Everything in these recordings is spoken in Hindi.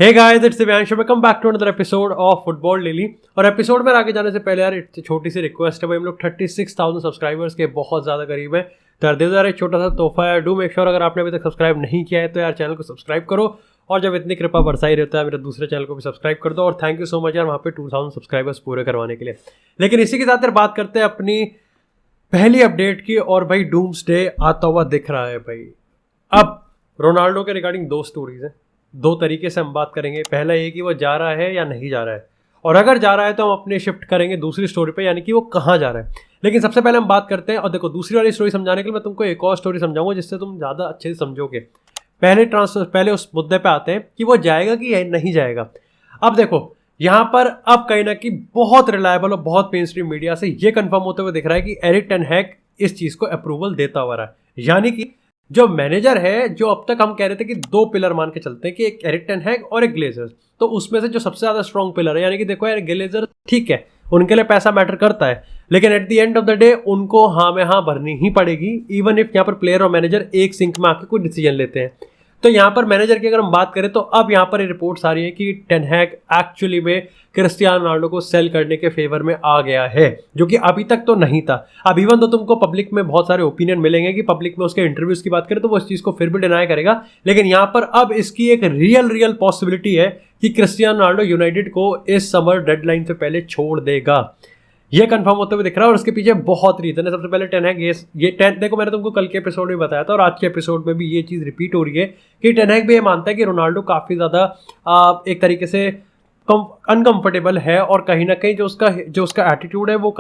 Hey guys, it's Divyansh, welcome back to another episode of football daily. और एपिसोड में आगे जाने से पहले यार एक छोटी सी रिक्वेस्ट है भाई, हम लोग 36,000 सब्सक्राइबर्स के बहुत ज़्यादा करीब है। तो दे यार एक छोटा सा तोहफा है, डू मेक श्योर अगर आपने अभी तक सब्सक्राइब नहीं किया है तो यार चैनल को सब्सक्राइब करो। और जब इतनी कृपा बरसा ही रहता है मेरे दूसरे चैनल को भी सब्सक्राइब कर दो। और थैंक यू सो मच यार वहाँ पे 2000 सब्सक्राइबर्स पूरे करवाने के लिए। लेकिन इसी के साथ यार बात करते हैं अपनी पहली अपडेट की। और भाई डूम्सडे आता हुआ दिख रहा है भाई। अब रोनाल्डो के रिगार्डिंग दो स्टोरीज हैं, दो तरीके से हम बात करेंगे। पहला ये कि वो जा रहा है या नहीं जा रहा है, और अगर जा रहा है तो हम अपने शिफ्ट करेंगे दूसरी स्टोरी पे, यानी कि वो कहाँ जा रहा है। लेकिन सबसे पहले हम बात करते हैं, और देखो दूसरी वाली स्टोरी समझाने के लिए मैं तुमको एक और स्टोरी समझाऊंगा जिससे तुम ज़्यादा अच्छे से समझोगे। पहले उस मुद्दे पे आते हैं कि वो जाएगा कि नहीं जाएगा। अब देखो यहाँ पर अब कहीं ना कहीं बहुत रिलायबल और बहुत मेन स्ट्रीम मीडिया से ये कंफर्म होते हुए दिख रहा है कि एरिक टेन हैग इस चीज़ को अप्रूवल देता हुआ रहा है। यानी कि जो मैनेजर है, जो अब तक हम कह रहे थे कि दो पिलर मान के चलते हैं कि एक एरिक टेन हैग और एक ग्लेजर, तो उसमें से जो सबसे ज्यादा स्ट्रॉन्ग पिलर है, यानी कि देखो यार ग्लेजर ठीक है, उनके लिए पैसा मैटर करता है, लेकिन at the end of the day उनको हाँ में हाँ भरनी ही पड़ेगी, इवन इफ यहाँ पर प्लेयर और मैनेजर एक सिंक में आके कोई डिसीजन लेते हैं। तो यहाँ पर मैनेजर की अगर हम बात करें तो अब यहाँ पर रिपोर्ट्स आ रही है कि टेन हैग एक्चुअली में क्रिस्टियानो रोनाल्डो को सेल करने के फेवर में आ गया है, जो कि अभी तक तो नहीं था। अब इवन तो तुमको पब्लिक में बहुत सारे ओपिनियन मिलेंगे कि पब्लिक में उसके इंटरव्यूज की बात करें तो वो इस चीज़ को फिर भी डिनाई करेगा, लेकिन यहाँ पर अब इसकी एक रियल पॉसिबिलिटी है कि क्रिस्टियानो रोनाल्डो यूनाइटेड को इस समर डेडलाइन से पहले छोड़ देगा। ये कंफर्म होते हुए दिख रहा है, और उसके पीछे बहुत रीजन है। सबसे पहले टेन हैग ये देखो, मैंने तुमको कल के एपिसोड में बताया था और आज के एपिसोड में भी ये चीज़ रिपीट हो रही है कि टेन हैग भी ये मानता है कि रोनाल्डो काफ़ी ज़्यादा एक तरीके से अनकंफर्टेबल है, और कहीं ना कहीं जो उसका एटीट्यूड है वो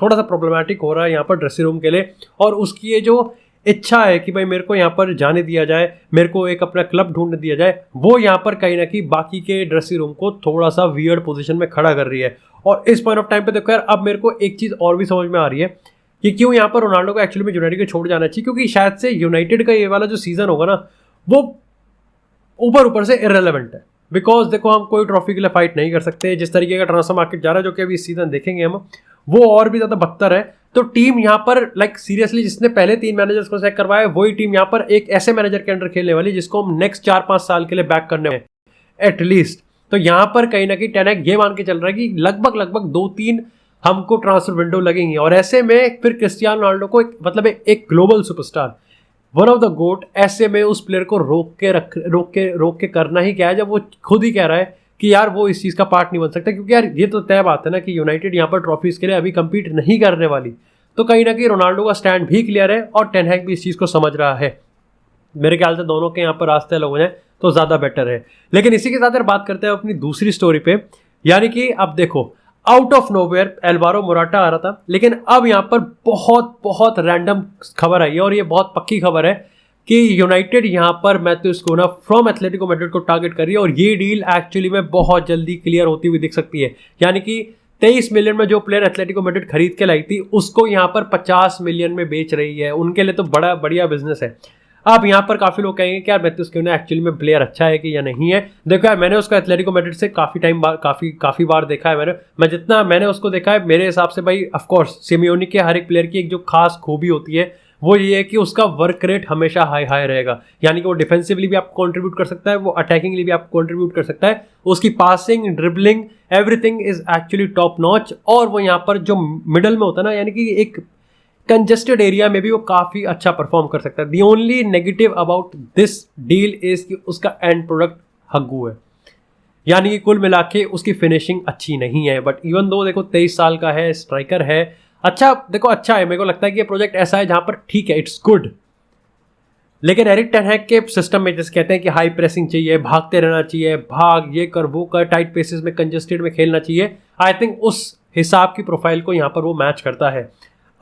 थोड़ा सा प्रॉब्लमैटिक हो रहा है यहाँ पर ड्रेसिंग रूम के लिए। और उसकी ये जो इच्छा है कि भाई मेरे को यहाँ पर जाने दिया जाए, मेरे को एक अपना क्लब ढूंढ दिया जाए, वो यहाँ पर कहीं ना कहीं बाकी के ड्रेसिंग रूम को थोड़ा सा वियर्ड पोजीशन में खड़ा कर रही है। और इस पॉइंट ऑफ टाइम पे देखो यार, अब मेरे को एक चीज़ और भी समझ में आ रही है कि क्यों यहाँ पर रोनाल्डो को एक्चुअली में यूनाइटेड को छोड़ जाना चाहिए, क्योंकि शायद से यूनाइटेड का ये वाला जो सीजन होगा ना, वो ऊपर से इररेलेवेंट है। बिकॉज देखो हम कोई ट्रॉफी के लिए फाइट नहीं कर सकते, जिस तरीके का ट्रांसफर मार्केट जा रहा है, जो कि अभी इस सीजन देखेंगे हम, वो और भी ज़्यादा बदतर है। तो टीम यहाँ पर सीरियसली जिसने पहले 3 मैनेजर्स को सेलेक्ट करवाया, वही टीम यहाँ पर एक ऐसे मैनेजर के अंडर खेलने वाली जिसको हम नेक्स्ट 4-5 साल के लिए बैक करने में एटलीस्ट। तो यहाँ पर कहीं ना कहीं टेन हैग ये मान के चल रहा है कि लगभग 2-3 हमको ट्रांसफर विंडो लगेंगी, और ऐसे में फिर क्रिस्टियानो रोनाल्डो को एक global superstar, one of the GOAT, ऐसे में उस प्लेयर को रोक के करना ही क्या है, जब वो खुद ही कह रहा है कि यार वो इस चीज़ का पार्ट नहीं बन सकता। क्योंकि यार ये तो तय बात है ना कि यूनाइटेड यहाँ पर ट्रॉफीज के लिए अभी compete नहीं करने वाली। तो कहीं ना कहीं रोनाल्डो का स्टैंड भी क्लियर है, और टेन हैग भी इस चीज़ को समझ रहा है। मेरे ख्याल से दोनों के यहाँ पर रास्ते अलग हो जाए तो ज़्यादा बेटर है। लेकिन इसी के साथ यार बात करते हैं अपनी दूसरी स्टोरी पे, यानी कि अब देखो out of nowhere Alvaro Morata आ रहा था, लेकिन अब यहाँ पर बहुत रैंडम खबर आई है, और ये बहुत पक्की खबर है कि यूनाइटेड यहाँ पर Matheus Cunha from Atletico Madrid को टारगेट कर रही है, और ये डील एक्चुअली में बहुत जल्दी क्लियर होती हुई दिख सकती है। यानी कि 23 मिलियन में जो प्लेयर एथलेटिको मैड्रिड खरीद के लाई थी, उसको यहाँ पर 50 मिलियन में बेच रही है। उनके लिए तो बड़ा बढ़िया बिजनेस है। अब यहाँ पर काफ़ी लोग कहेंगे कि यार मैथ्यूस कुन्हा एक्चुअली में प्लेयर अच्छा है कि या नहीं है। देखो यार, मैंने उसका एथलेटिको मैड्रिड से काफ़ी बार देखा है। जितना मैंने उसको देखा है, मेरे हिसाब से भाई ऑफकोर्स सिमियोनी के हर एक प्लेयर की एक जो खास खूबी होती है वो ये है कि उसका वर्क रेट हमेशा हाई रहेगा। यानी कि वो डिफेंसिवली भी आपको कंट्रीब्यूट कर सकता है, वो अटैकिंगली भी आपको कंट्रीब्यूट कर सकता है। उसकी passing, dribbling, everything is actually top notch. और वो यहाँ पर जो मिडल में होता है ना, यानी कि एक कंजेस्टेड एरिया में भी वो काफ़ी अच्छा परफॉर्म कर सकता है। The only negative about this deal is कि उसका एंड प्रोडक्ट हग्गू है, यानी कि कुल मिला के उसकी फिनिशिंग अच्छी नहीं है। बट इवन दो देखो 23 साल का है, स्ट्राइकर है, अच्छा है। मेरे को लगता है कि ये प्रोजेक्ट ऐसा है जहाँ पर ठीक है, इट्स गुड। लेकिन एरिक टेन हैग के सिस्टम में जैसे कहते हैं कि हाई प्रेसिंग चाहिए, भागते रहना चाहिए, भाग ये कर वो कर, टाइट पेसेस में कंजेस्टेड में खेलना चाहिए, आई थिंक उस हिसाब की प्रोफाइल को यहाँ पर वो मैच करता है।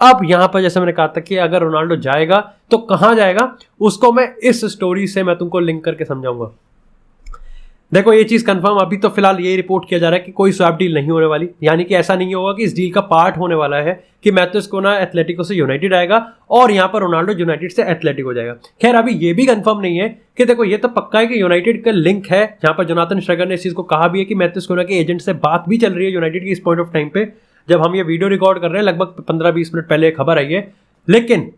अब यहाँ पर जैसे मैंने कहा था कि अगर रोनाल्डो जाएगा तो कहाँ जाएगा, उसको मैं इस स्टोरी से मैं तुमको लिंक करके समझाऊंगा। देखो ये चीज़ कंफर्म अभी तो फिलहाल ये रिपोर्ट किया जा रहा है कि कोई स्वैप डील नहीं होने वाली, यानी कि ऐसा नहीं होगा कि इस डील का पार्ट होने वाला है कि मैथ्यूस कुन्हा एथलेटिको से यूनाइटेड आएगा और यहाँ पर रोनाल्डो यूनाइटेड से एथलेटिको जाएगा। खैर अभी ये भी कंफर्म नहीं है कि देखो ये तो पक्का है कि यूनाइटेड का लिंक है, जहाँ पर जोनाथन श्रेगर ने इस चीज़ को कहा भी है कि मैथ्यूस कुन्हा के एजेंट से बात भी चल रही है यूनाइटेड की। इस पॉइंट ऑफ टाइम पे जब हम ये वीडियो रिकॉर्ड कर रहे हैं लगभग 15-20 मिनट पहले खबर आई है। लेकिन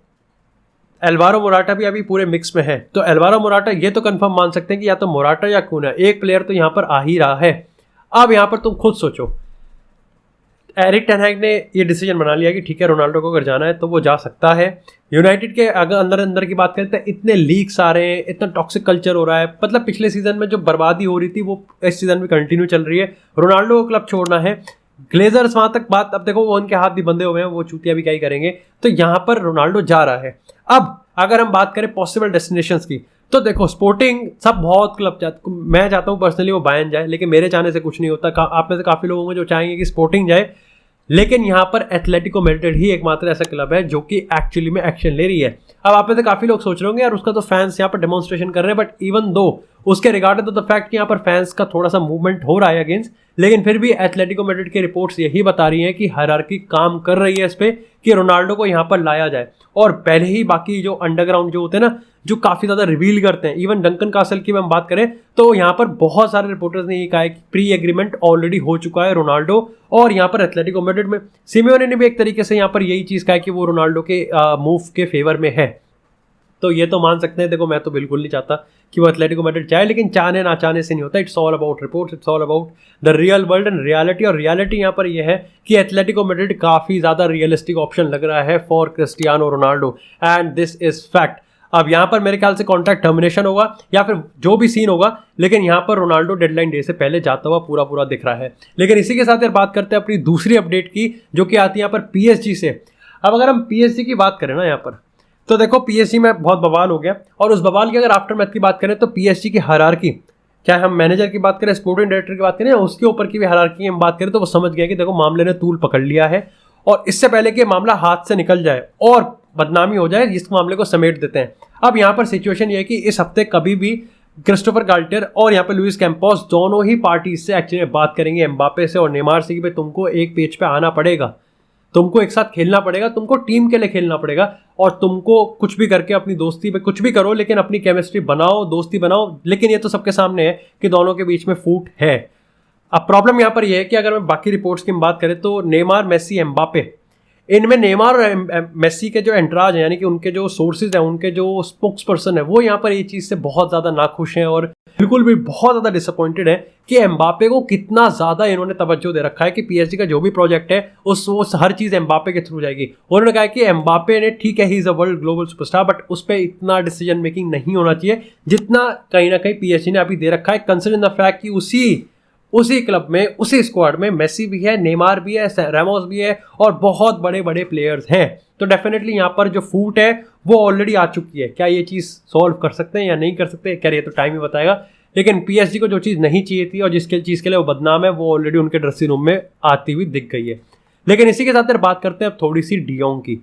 एल्वारो मोराटा भी अभी पूरे मिक्स में है, तो एल्वारो मोराटा ये तो कंफर्म मान सकते हैं कि या तो मोराटा या कूना, एक प्लेयर तो यहाँ पर आ ही रहा है। अब यहाँ पर तुम खुद सोचो, एरिक टेन हैग ने ये डिसीजन बना लिया कि ठीक है रोनाल्डो को अगर जाना है तो वो जा सकता है। यूनाइटेड के अगर अंदर अंदर की बात करें तो इतने लीक्स आ रहे हैं, इतना टॉक्सिक कल्चर हो रहा है, मतलब पिछले सीजन में जो बर्बादी हो रही थी वो इस सीजन में कंटिन्यू चल रही है। रोनाल्डो को क्लब छोड़ना है, ग्लेजर्स वहां तक बात, अब देखो वो उनके हाथ भी बंधे हुए हैं, वो चूतिया भी क्या ही करेंगे। तो यहाँ पर रोनाल्डो जा रहा है। अब अगर हम बात करें पॉसिबल डेस्टिनेशंस की, तो देखो स्पोर्टिंग सब बहुत क्लब चाहते, मैं चाहता हूँ पर्सनली वो बायर्न जाए, लेकिन मेरे चाहने से कुछ नहीं होता। आप में से काफी लोग होंगे जो चाहेंगे कि स्पोर्टिंग जाए, लेकिन यहाँ पर एथलेटिको मैड्रिड ही एकमात्र ऐसा क्लब है जो कि एक्चुअली में एक्शन ले रही है। अब आप में से काफी लोग सोच रहे होंगे यार उसका तो फैंस यहाँ पर डेमोन्स्ट्रेशन कर रहे हैं, बट इवन दो उसके रिगार्डिंग द फैक्ट कि यहाँ पर फैंस का थोड़ा सा मूवमेंट हो रहा है अगेंस्ट, लेकिन फिर भी एथलेटिको मैड्रिड की रिपोर्ट्स यही बता रही हैं कि हायरार्की काम कर रही है इस पे कि रोनाल्डो को यहाँ पर लाया जाए। और पहले ही बाकी जो अंडरग्राउंड जो होते हैं ना, जो काफी ज्यादा रिवील करते हैं, इवन डंकन कासल की हम बात करें तो यहाँ पर बहुत सारे रिपोर्टर्स ने ये कहा है कि प्री एग्रीमेंट ऑलरेडी हो चुका है रोनाल्डो और यहाँ पर एथलेटिको मैड्रिड में। सिमियोने ने भी एक तरीके से यहाँ पर यही चीज कहा है कि वो रोनाल्डो के मूव के फेवर में है। तो ये तो मान सकते हैं, देखो मैं तो बिल्कुल नहीं चाहता कि वो एथलेटिको मैड्रिड जाए, लेकिन चाहने ना चाहने से नहीं होता। It's all about reports, it's all about the real world and reality. और रियलिटी यहाँ पर ये है कि एथलेटिको मैड्रिड काफी ज्यादा रियलिस्टिक ऑप्शन लग रहा है for Cristiano Ronaldo, and this is fact. अब यहाँ पर मेरे ख्याल से कॉन्ट्रैक्ट टर्मिनेशन होगा या फिर जो भी सीन होगा, लेकिन यहाँ पर रोनाल्डो डेडलाइन डे से पहले जाता हुआ पूरा दिख रहा है। लेकिन इसी के साथ यार बात करते हैं अपनी दूसरी अपडेट की, जो कि आती है यहाँ पर पीएसजी से। अब अगर हम पीएसजी की बात करें ना यहाँ पर, तो देखो पीएसजी में बहुत बवाल हो गया, और उस बवाल की अगर आफ्टर मैच की बात करें तो पीएसजी की हायरार्की, चाहे हम मैनेजर की बात करें, स्पोर्टिंग डायरेक्टर की बात करें, या उसके ऊपर की भी हायरार्की की हम बात करें, तो वो समझ गया कि देखो मामले ने तूल पकड़ लिया है, और इससे पहले कि मामला हाथ से निकल जाए और बदनामी हो जाए, इस मामले को समेट देते हैं। अब यहाँ पर सिचुएशन ये है कि इस हफ्ते कभी भी क्रिस्टोफर गाल्टियर और यहाँ पे लुइस कैंपोस दोनों ही पार्टी से एक्चुअली बात करेंगे एम्बापे से और नेमार से कि भाई तुमको एक पेज पे आना पड़ेगा, तुमको एक साथ खेलना पड़ेगा, तुमको टीम के लिए खेलना पड़ेगा, और तुमको कुछ भी करके अपनी दोस्ती पे कुछ भी करो, लेकिन अपनी केमिस्ट्री बनाओ, दोस्ती बनाओ। लेकिन ये तो सबके सामने है कि दोनों के बीच में फूट है। अब प्रॉब्लम यहाँ पर यह है कि अगर मैं बाकी रिपोर्ट्स की बात करें तो नेमार, मेसी, एम्बापे, इनमें नेमार और मेसी के जो एंट्राज है, यानी कि उनके जो सोर्सेज हैं, उनके जो स्पोक्स पर्सन है, वो यहाँ पर ये चीज़ से बहुत ज़्यादा नाखुश हैं और बिल्कुल भी बहुत ज़्यादा डिसअपॉइंटेड है कि एम्बापे को कितना ज़्यादा इन्होंने तवज्जो दे रखा है कि पीएसजी का जो भी प्रोजेक्ट है वो हर चीज़ एम्बापे के थ्रू जाएगी। उन्होंने कहा कि एम्बापे ने, ठीक है he is a world global superstar, but उस पर इतना डिसीजन मेकिंग नहीं होना चाहिए जितना कहीं ना कहीं पीएसजी ने अभी दे रखा है, कंसिडरिंग द फैक्ट कि उसी क्लब में, उसी स्क्वाड में मेसी भी है, नेमार भी है, रैमोस भी है और बहुत बड़े बड़े प्लेयर्स हैं। तो डेफिनेटली यहाँ पर जो फूट है वो ऑलरेडी आ चुकी है। क्या ये चीज़ सॉल्व कर सकते हैं या नहीं कर सकते, क्या ये तो टाइम ही बताएगा। लेकिन पीएसजी को जो चीज़ नहीं चाहिए थी और जिसके चीज़ के लिए वो बदनाम है, वो ऑलरेडी उनके ड्रेसिंग रूम में आती हुई दिख गई है। लेकिन इसी के साथ बात करते हैं अब थोड़ी सी डियोंग की।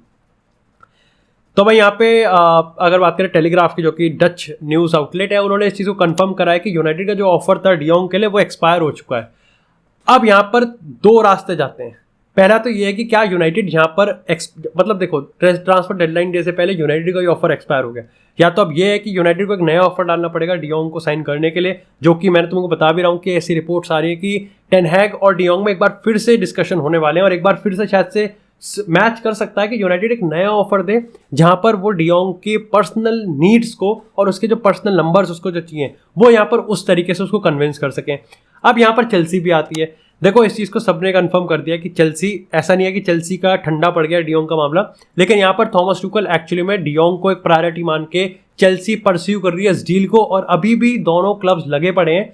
तो भाई यहाँ पे अगर बात करें टेलीग्राफ की, जो कि डच न्यूज़ आउटलेट है, उन्होंने इस चीज़ को कंफर्म करा है कि यूनाइटेड का जो ऑफर था डियोंग के लिए वो एक्सपायर हो चुका है। अब यहाँ पर दो रास्ते जाते हैं। पहला तो ये है कि क्या यूनाइटेड यहाँ पर मतलब देखो ट्रांसफर डेडलाइन डे से पहले यूनाइटेड का ये ऑफर एक्सपायर हो गया, या तो अब ये है कि यूनाइटेड को एक नया ऑफर डालना पड़ेगा डियोंग को साइन करने के लिए, जो कि मैंने तुमको बता भी रहा हूँ कि ऐसी रिपोर्ट्स आ रही है कि टेन हैग और डियोंग में एक बार फिर से डिस्कशन होने वाले हैं और एक बार फिर से शायद से मैच कर सकता है कि यूनाइटेड एक नया ऑफर दे जहां पर वो डियोंग के पर्सनल नीड्स को और उसके जो पर्सनल नंबर्स उसको जो चाहिए वो यहाँ पर उस तरीके से उसको कन्विंस कर सकें। अब यहाँ पर चेल्सी भी आती है। देखो इस चीज़ को सबने कंफर्म कर दिया कि चेल्सी, ऐसा नहीं है कि चेल्सी का ठंडा पड़ गया डियोंग का मामला, लेकिन यहाँ पर थॉमस टुकल एक्चुअली में डियोंग को एक प्रायोरिटी मान के चेल्सी परस्यू कर रही है इस डील को, और अभी भी दोनों क्लब्स लगे पड़े हैं।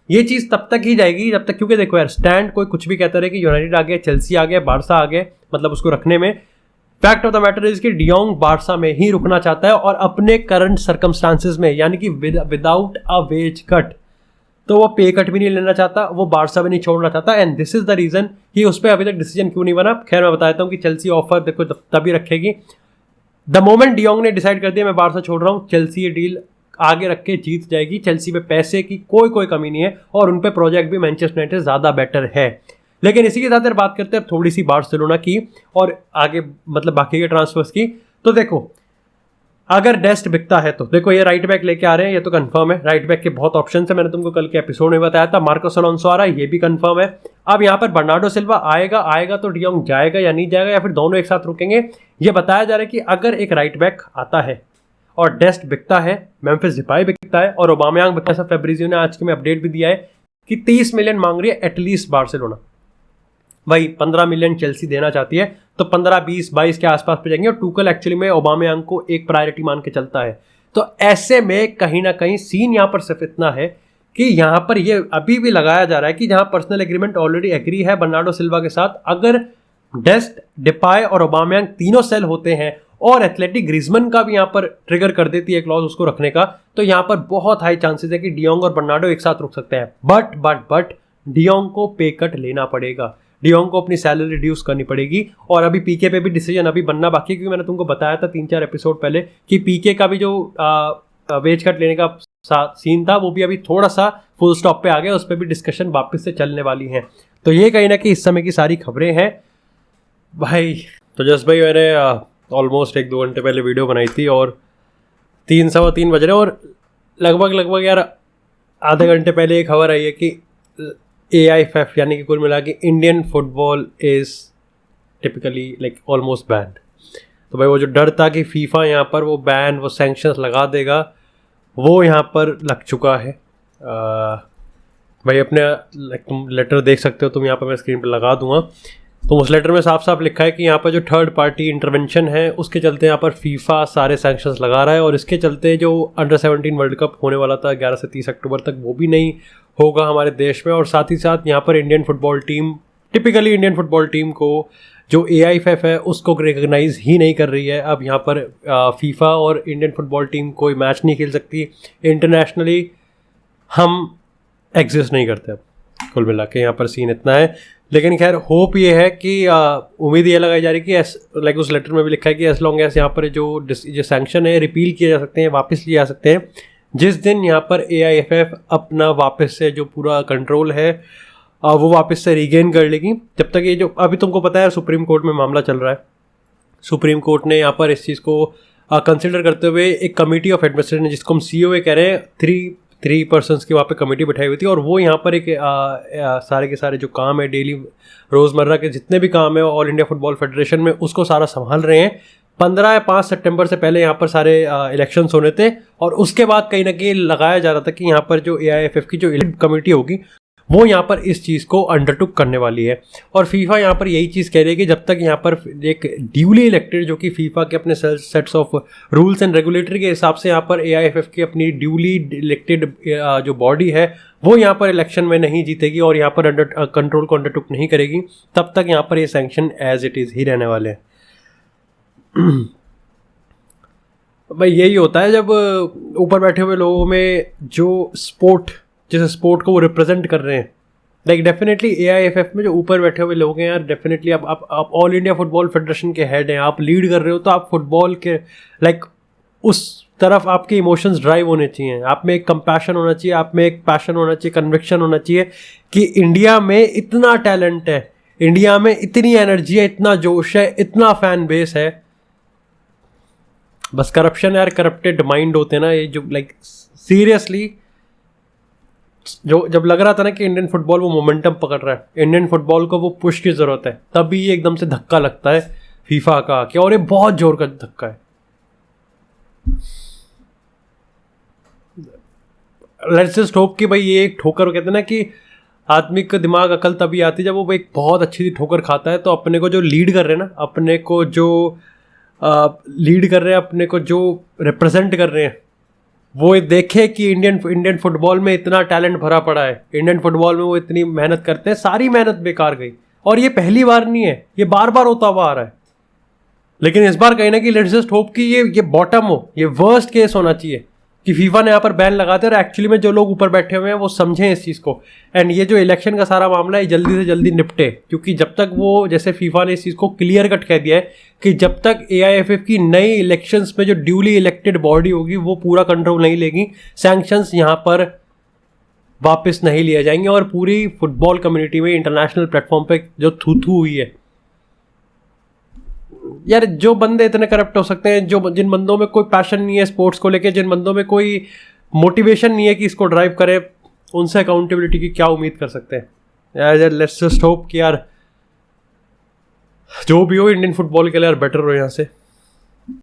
ये चीज़ तब तक ही जाएगी जब तक, क्योंकि देखो यार स्टैंड कोई कुछ भी कहता रहे कि यूनाइटेड आ गया, चेल्सी आ गया, बारसा आ गया, मतलब उसको रखने में fact of the matter is कि डियोंग बारसा में ही रुकना चाहता है और अपने करंट सर्कमस्टांसेस में, यानी कि विदाउट अ वेज कट, तो वो पे कट भी नहीं लेना चाहता, वो बारसा भी नहीं छोड़ना चाहता। And this is the reason कि उस पर अभी तक डिसीजन क्यों नहीं बना। खैर मैं बता देता हूँ कि चेल्सी ऑफर देखो तभी रखेगी द मोमेंट डियोंग ने डिसाइड कर दिया मैं बारसा छोड़ रहा हूँ, चेल्सी ये डील आगे रख के जीत जाएगी। चेल्सी पे पैसे की कोई कमी नहीं है और उन पे प्रोजेक्ट भी मैनचेस्टर यूनाइटेड ज़्यादा बेटर है। लेकिन इसी के साथ बात करते हैं थोड़ी सी बार्सिलोना की और आगे मतलब बाकी के ट्रांसफर्स की। तो देखो अगर डेस्ट बिकता है तो देखो ये राइट बैक लेके आ रहे हैं, ये तो कंफर्म है। राइट बैक के बहुत ऑप्शन है, मैंने तुमको कल के एपिसोड में बताया था। मार्कोस अलोंसो आ रहा है, ये भी कंफर्म है। अब यहाँ पर बर्नार्डो सिल्वा आएगा तो डियोंग जाएगा या नहीं जाएगा या फिर दोनों एक साथ रुकेंगे, ये बताया जा रहा है कि अगर एक राइट बैक आता है और डेस्ट बिकता है, मेम्फिस डिपाई बिकता है और ओबामेयांग बिकता है। फैब्रिजियो ने आज के में अपडेट भी दिया है कि 30 मिलियन मांग रही है एटलीस्ट बार्सिलोना, वही 15 मिलियन चेल्सी देना चाहती है, तो 15, 20, 22 के आसपास पे जाएंगे। और टूकल एक्चुअली में ओबामेयांग को एक प्रायोरिटी मान के चलता है। तो ऐसे में कहीं ना कहीं सीन यहाँ पर सिर्फ इतना है कि यहाँ पर ये अभी भी लगाया जा रहा है कि जहाँ पर्सनल एग्रीमेंट ऑलरेडी एग्री है बर्नार्डो सिल्वा के साथ, अगर डेस्ट, डिपाई और ओबामेयांग तीनों सेल होते हैं और एथलेटिक ग्रीजमैन का भी यहाँ पर ट्रिगर कर देती है क्लॉज उसको रखने का, तो यहाँ पर बहुत हाई चांसेस है कि डियोंग और बर्नार्डो एक साथ रुक सकते हैं। बट डियोंग को पे कट लेना पड़ेगा, डियोंग को अपनी सैलरी रिड्यूस करनी पड़ेगी। और अभी पीके पे भी डिसीजन अभी बनना बाकी है, क्योंकि मैंने तुमको बताया था 3-4 एपिसोड पहले कि पीके का भी जो वेज कट लेने का सीन था वो भी अभी थोड़ा सा फुल स्टॉप पे आ गया, उस पर भी डिस्कशन वापस से चलने वाली है। तो ये कहीं ना कहीं इस समय की सारी खबरें हैं भाई। तो जस्ट भाई मैंने ऑलमोस्ट 1-2 घंटे पहले वीडियो बनाई थी और 3-3 बज रहे और लगभग यार आधे घंटे पहले एक खबर आई है कि AIFF यानी कि कुल मिला के Indian football is typically like almost band. तो भाई वो जो डर था कि फीफा यहाँ पर वो बैन, वो सैंक्शंस लगा देगा, वो यहाँ पर लग चुका है। भाई अपने तुम लेटर देख सकते हो, तुम यहाँ पर मैं स्क्रीन पर लगा दूंगा। तो उस लेटर में साफ साफ लिखा है कि यहाँ पर जो थर्ड पार्टी इंटरवेंशन है उसके चलते यहाँ पर फीफा सारे सैंक्शंस लगा रहा है और इसके चलते जो अंडर 17 वर्ल्ड कप होने वाला था 11 से 30 अक्टूबर तक, वो भी नहीं होगा हमारे देश में। और साथ ही साथ यहाँ पर Indian football team, typically Indian football team को जो AIFF है उसको रिकग्नाइज ही नहीं कर रही है। अब यहाँ पर फीफा और इंडियन फुटबॉल टीम कोई मैच नहीं खेल सकती इंटरनेशनली, हम एग्जिस्ट नहीं करते। अब कुल मिला के यहाँ पर सीन इतना है। लेकिन खैर होप ये है कि उम्मीद ये लगाई जा रही है कि लाइक उस लेटर में भी लिखा है कि एज लॉन्ग एज यहाँ पर जो सैंक्शन है रिपील किए जा सकते हैं, वापस लिए जा सकते हैं, जिस दिन यहाँ पर AIFF अपना वापस से जो पूरा कंट्रोल है वो वापस से रीगेन कर लेगी। जब तक ये जो अभी तुमको पता है सुप्रीम कोर्ट में मामला चल रहा है, सुप्रीम कोर्ट ने यहाँ पर इस चीज़ को कंसिडर करते हुए एक कमेटी ऑफ एडमिनिस्ट्रेशन, जिसको हम COA कह रहे हैं, 3 पर्सन्स की वहाँ पे कमेटी बैठाई हुई थी और वो यहाँ पर एक सारे के सारे जो काम है डेली रोज़मर्रा के जितने भी काम है ऑल इंडिया फुटबॉल फेडरेशन में, उसको सारा संभाल रहे हैं। 15 या 5 सितंबर से पहले यहाँ पर सारे इलेक्शंस होने थे और उसके बाद कहीं ना कहीं लगाया जा रहा था कि यहाँ पर जो AIFF की जो इलेक्ट कमेटी होगी वो यहाँ पर इस चीज़ को अंडरटुक करने वाली है। और फीफा यहाँ पर यही चीज़ कह रही है कि जब तक यहाँ पर एक ड्यूली इलेक्टेड, जो कि फीफा के अपने sets of rules and regulatory के हिसाब से यहाँ पर AIFF की अपनी ड्यूली इलेक्टेड जो बॉडी है वो यहाँ पर इलेक्शन में नहीं जीतेगी और यहाँ पर कंट्रोल को अंडरटुक नहीं करेगी, तब तक यहाँ पर ये सैंक्शन एज इट इज़ ही रहने वाले हैं। भाई यही होता है जब ऊपर बैठे हुए लोगों में जो जिस स्पोर्ट को वो रिप्रेजेंट कर रहे हैं, लाइक डेफिनेटली AIFF में जो ऊपर बैठे हुए लोग हैं यार, डेफिनेटली आप ऑल इंडिया फुटबॉल फेडरेशन के हेड हैं, आप लीड कर रहे हो, तो आप फुटबॉल के लाइक उस तरफ आपके इमोशंस ड्राइव होने चाहिए, आप में एक कंपैशन होना चाहिए, आप में एक पैशन होना चाहिए, कन्विक्शन होना चाहिए कि इंडिया में इतना टैलेंट है, इंडिया में इतनी एनर्जी है, इतना जोश है, इतना फैन बेस है। बस करप्शन यार, करप्टेड माइंड होते हैं ना ये, जो लाइक सीरियसली जो जब लग रहा था ना कि इंडियन फुटबॉल वो मोमेंटम पकड़ रहा है, इंडियन फुटबॉल को वो पुश की ज़रूरत है, तभी ये एकदम से धक्का लगता है फीफा का कि और ये बहुत जोर का धक्का है। लेट्स जस्ट होप कि भाई ये एक ठोकर, कहते हैं ना कि आदमी का दिमाग अकल तभी आती है जब वो एक बहुत अच्छी सी ठोकर खाता है। तो अपने को जो लीड कर रहे हैं ना, अपने को जो लीड कर रहे हैं, अपने को जो रिप्रेजेंट कर रहे हैं, वो देखे कि इंडियन फुटबॉल में इतना टैलेंट भरा पड़ा है, इंडियन फुटबॉल में वो इतनी मेहनत करते हैं, सारी मेहनत बेकार गई। और ये पहली बार नहीं है, ये बार बार होता हुआ आ रहा है। लेकिन इस बार कहीं ना कहीं लेट्स जस्ट होप कि ये बॉटम हो, ये वर्स्ट केस होना चाहिए कि फीफा ने यहाँ पर बैन लगाते हैं और एक्चुअली में जो लोग ऊपर बैठे हुए हैं वो समझें इस चीज़ को। एंड ये जो इलेक्शन का सारा मामला है जल्दी से जल्दी निपटे, क्योंकि जब तक वो, जैसे फीफा ने इस चीज़ को क्लियर कट कह दिया है कि जब तक AIFF की नई इलेक्शंस में जो ड्यूली इलेक्टेड बॉडी होगी वो पूरा कंट्रोल नहीं लेगी, सैंक्शंस यहाँ पर वापस नहीं लिए जाएंगे। और पूरी फुटबॉल कम्युनिटी में इंटरनेशनल प्लेटफॉर्म पे जो थू हुई है यार, जो बंदे इतने करप्ट हो सकते हैं, जिन बंदों में कोई पैशन नहीं है स्पोर्ट्स को लेके, जिन बंदों में कोई मोटिवेशन नहीं है कि इसको ड्राइव करे, उनसे अकाउंटेबिलिटी की क्या उम्मीद कर सकते हैं यार। लेट्स जस्ट होप कि यार जो भी हो इंडियन फुटबॉल के लिए यार बेटर हो यहाँ से।